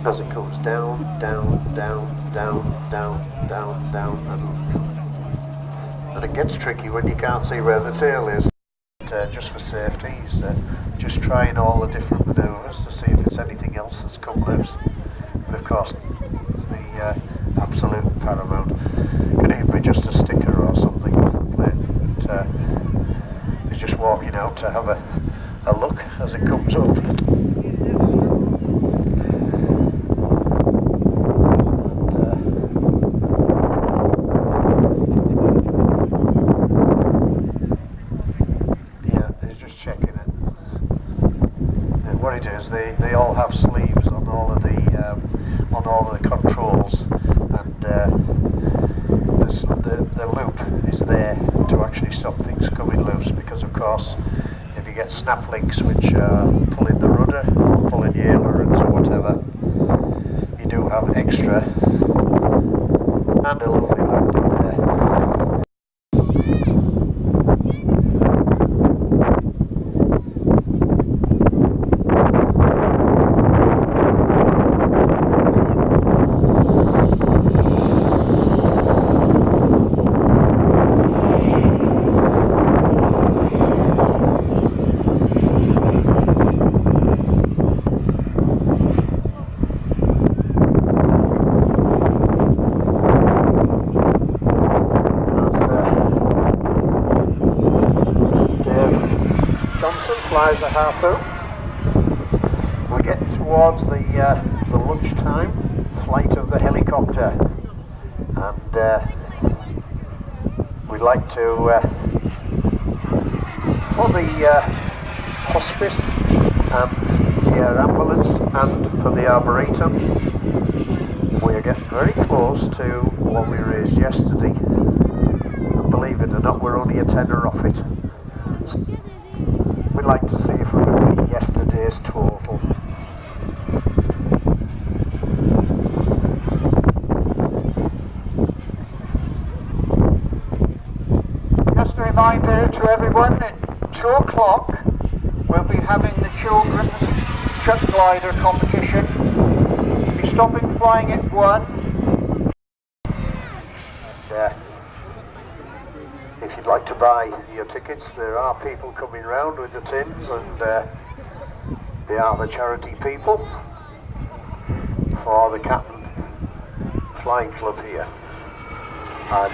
as it comes down, down, down, down, down, down, down, and it gets tricky when you can't see where the tail is. Just for safety, he's just trying all the different manoeuvres to see if it's anything else that's come loose. But of course, the absolute paramount. Could even be just a sticker or something off the plane. But he's just walking out to have a look as it comes over the top. They all have sleeves on all of the controls, and the loop is there to actually stop things coming loose, because of course if you get snap links which are pulling the rudder, pulling the ailerons or whatever, you do have extra, and a lovely landing there. Flies a harpoon. We're getting towards the lunchtime flight of the helicopter, and we'd like to, for the hospice and the air ambulance and for the arboretum, we are getting very close to what we raised yesterday, and believe it or not, we're only a tenner off it. We'd like to see if we can beat yesterday's total. Just a reminder to everyone, at 2 o'clock we'll be having the children's chuck glider competition. We'll be stopping flying at 1. If you'd like to buy your tickets, there are people coming round with the tins, and they are the charity people for the Catton Flying Club here. And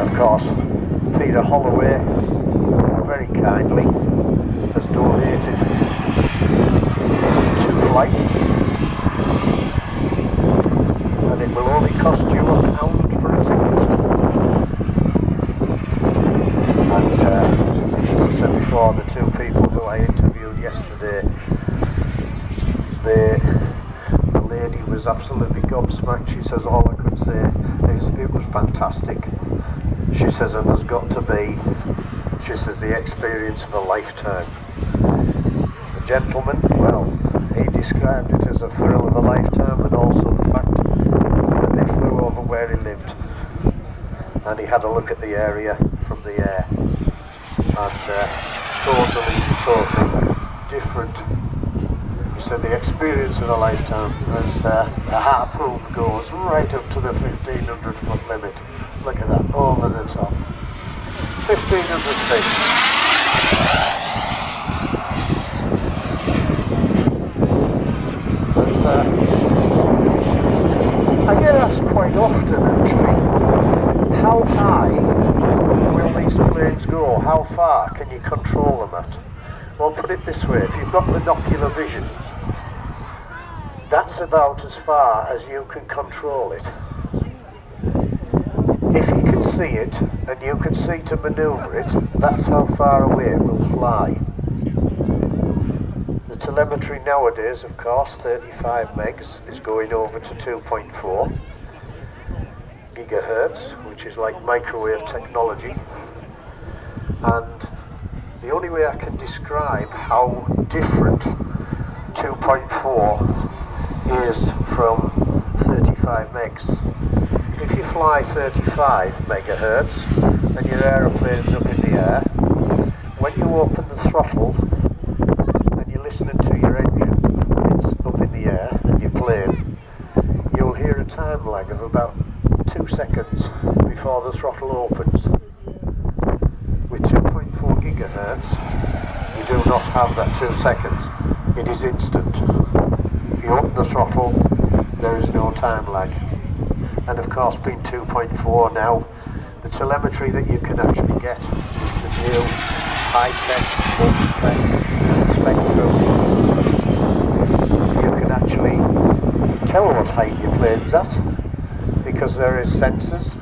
of course, Peter Holloway very kindly has donated 2 flights, and it will only cost you £1 for a ticket. And as I said before, the 2 people who I interviewed yesterday, the lady was absolutely gobsmacked. She says all I could say is it was fantastic. She says it has got to be, she says, the experience of a lifetime. The gentleman, well, he described it as a thrill of a lifetime, and also the fact that they flew over where he lived and he had a look at the area from the air, and totally different. He said the experience of a lifetime, as a harpoon goes right up to the 1500 foot limit. Look at that, over the top. 1500 feet. But, I get asked quite often actually, how high will these planes go? How far can you control them at? Well, put it this way, if you've got binocular vision, that's about as far as you can control it. If you can see it, and you can see to manoeuvre it, that's how far away it will fly. The telemetry nowadays, of course, 35 megs, is going over to 2.4 gigahertz, which is like microwave technology. And the only way I can describe how different 2.4 is from 35 megs. If you fly 35 megahertz and your aeroplane's up in the air, when you open the throttle and you're listening to your engine, before the throttle opens. With 2.4 gigahertz, you do not have that 2 seconds. It is instant. If you open the throttle, there is no time lag. And of course, being 2.4 now, the telemetry that you can actually get is the new high-tech spectrum. You can actually tell what height your plane's at, because there is sensors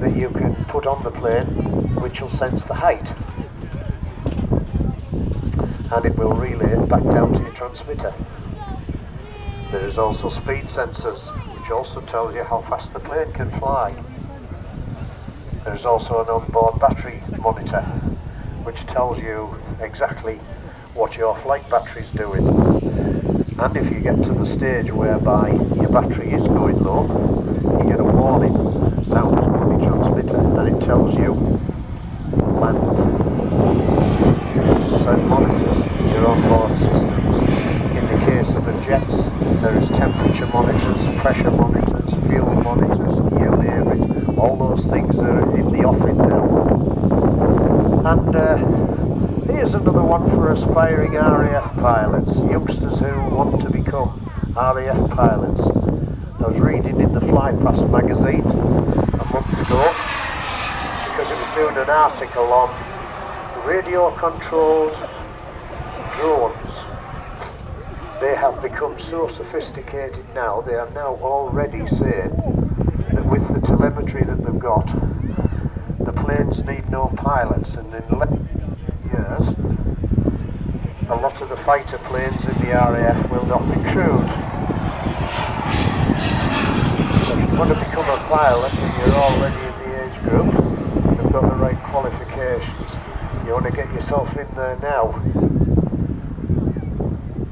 that you can put on the plane which will sense the height, and it will relay it back down to your transmitter. There is also speed sensors which also tells you how fast the plane can fly. There is also an onboard battery monitor which tells you exactly what your flight battery is doing, and if you get to the stage whereby your battery is going low, you get a warning sound on your transmitter, and it tells you land. So it monitors your onboard systems. In the case of the jets, there is temperature monitors, pressure monitors, fuel monitors, you name it. All those things are in the offing now. And here's another one for aspiring RAF pilots, youngsters who want to become RAF pilots. I was reading in the Fly Past magazine a month ago, because it was doing an article on radio-controlled drones. They have become so sophisticated now, they are now already saying that with the telemetry that they've got, the planes need no pilots, and in 11 years, a lot of the fighter planes in the RAF will not be crewed. So if you want to become a pilot and you're already in the age group, you've got the right qualifications, you want to get yourself in there now.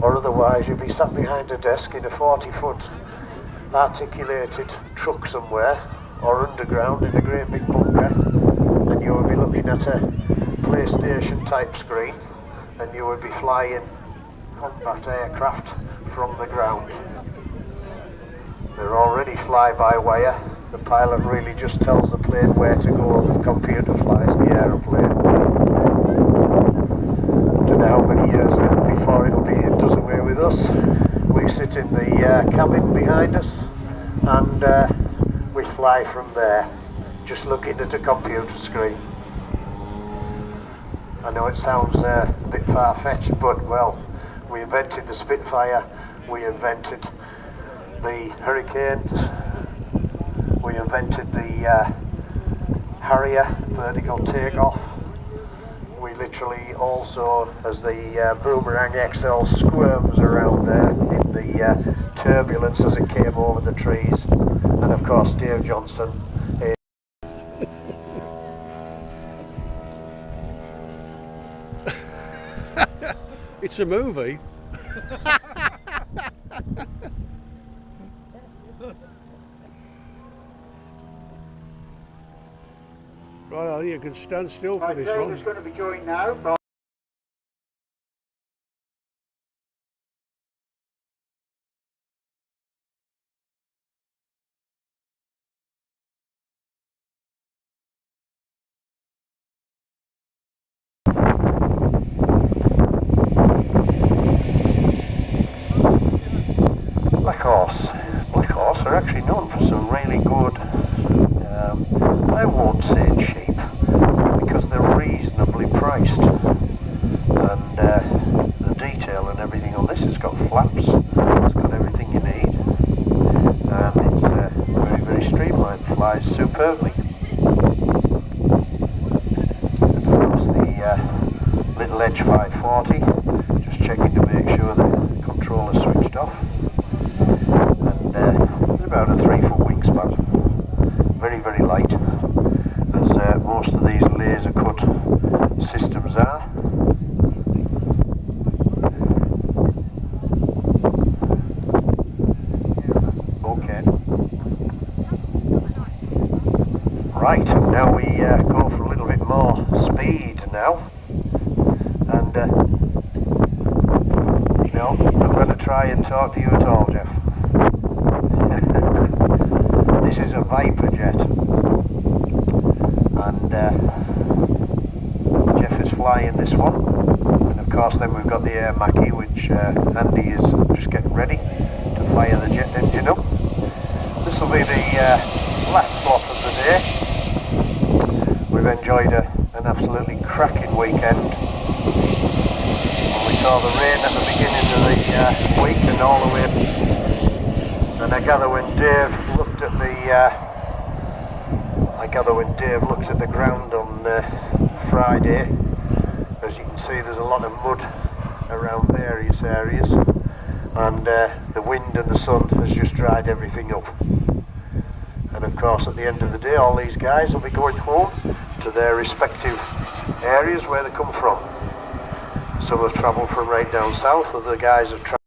Or otherwise you'll be sat behind a desk in a 40-foot articulated truck somewhere, or underground in a great big bunker, and you will be looking at a PlayStation type screen, and you will be flying combat aircraft from the ground. They're already fly-by-wire. The pilot really just tells the plane where to go, the computer flies the aeroplane. I don't know how many years before it does away with us. We sit in the cabin behind us, and we fly from there, just looking at a computer screen. I know it sounds a bit far-fetched, but well, we invented the Spitfire, we invented the Hurricane, we invented the Harrier vertical takeoff. We literally also, as the Boomerang XL squirms around there in the turbulence as it came over the trees, and of course Dave Johnson is It's a movie. Right, you can stand still for this one. David's going to be joined now by Black Horse are actually known for some really good, I won't say cheap, because they're reasonably priced, and the detail and everything on this, it's got flaps, it's got everything you need, and it's very, very streamlined, flies superbly. And of course the little Edge 540, just checking to make sure the controller's switched off. About a 3-foot wingspan, very, very light, as most of these laser cut systems are. Okay. Right, now we go for a little bit more speed now, and no, I'm not going to try and talk to you at all, Jeff. This is a Viper jet. this one. And of course then we've got the L.M.A.Catton, which Andy is just getting ready to fire the jet engine up. This will be the last slot of the day. We've enjoyed an absolutely cracking weekend. We saw the rain at the beginning of the week and all the way. And I gather when Dave looked at the ground on Friday, as you can see, there's a lot of mud around various areas, and the wind and the sun has just dried everything up. And of course, at the end of the day, all these guys will be going home to their respective areas where they come from. Some have travelled from right down south, other guys have travelled